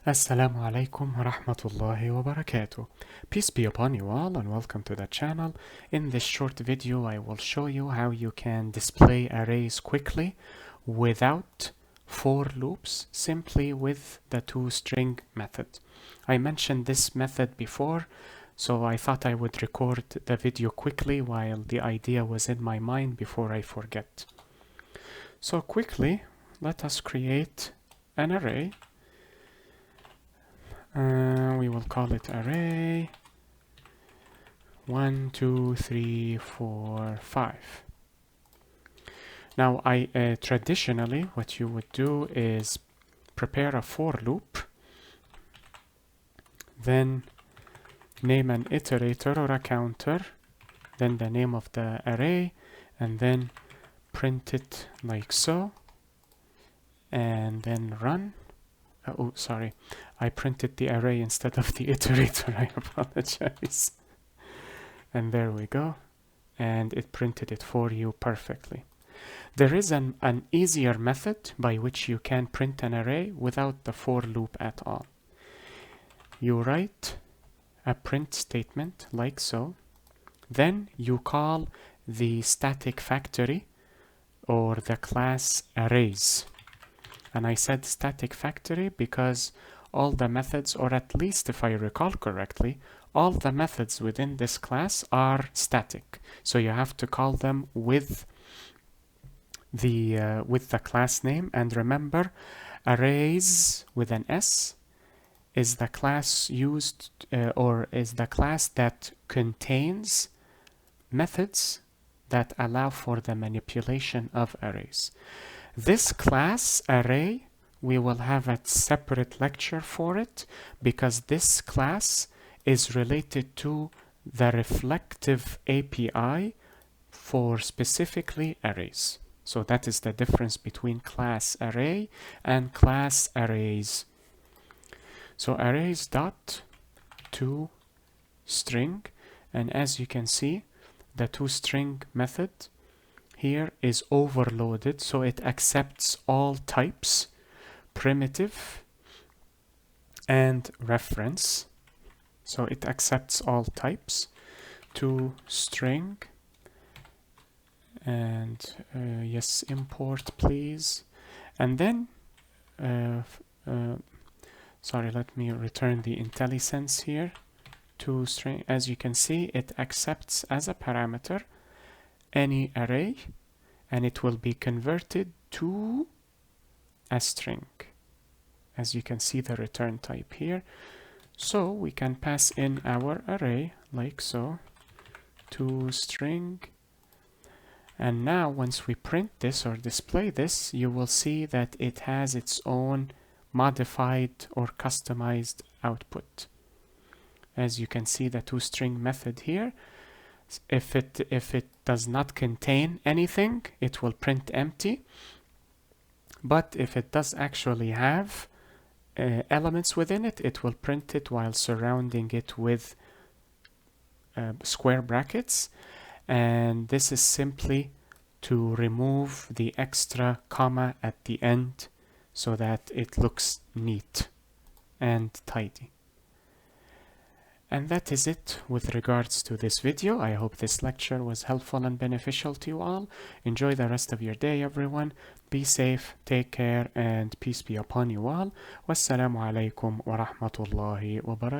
Assalamu alaikum wa rahmatullahi wa barakatuh. Peace be upon you all and welcome to the channel. In this short video I will show you how you can display arrays quickly without for loops, simply with the toString method. I mentioned this method before, so I thought I would record the video quickly while the idea was in my mind before I forget. So quickly, let us create an array. We will call it array 1, 2, 3, 4, 5. Now, traditionally, what you would do is prepare a for loop, then name an iterator or a counter, then the name of the array, and then print it like so, and then run. Oh, sorry, I printed the array instead of the iterator. I apologize. And there we go. And it printed it for you perfectly. There is an easier method by which you can print an array without the for loop at all. You write a print statement like so. Then you call the static factory or the class arrays. And I said static factory because all the methods, or at least if I recall correctly, all the methods within this class are static. So you have to call them with the class name. And remember, arrays with an S is the class used or is the class that contains methods that allow for the manipulation of arrays. This class array, we will have a separate lecture for it because this class is related to the reflective API for specifically arrays. So that is the difference between class array and class arrays. So arrays dot toString, and as you can see, the toString method here is overloaded, so it accepts all types, primitive and reference. So it accepts all types, toString, and yes, import please. And then, sorry, let me return the IntelliSense here. toString, as you can see, it accepts as a parameter any array, and it will be converted to a string. As you can see, the return type here. So we can pass in our array like so, toString. And now once we print this or display this, you will see that it has its own modified or customized output. As you can see, the toString method here, if it does not contain anything, it will print empty. But if it does actually have elements within it, it will print it while surrounding it with square brackets. And this is simply to remove the extra comma at the end so that it looks neat and tidy. And that is it with regards to this video. I hope this lecture was helpful and beneficial to you all. Enjoy the rest of your day, everyone. Be safe, take care, and peace be upon you all. Wassalamu alaikum wa rahmatullahi wa barakatuh.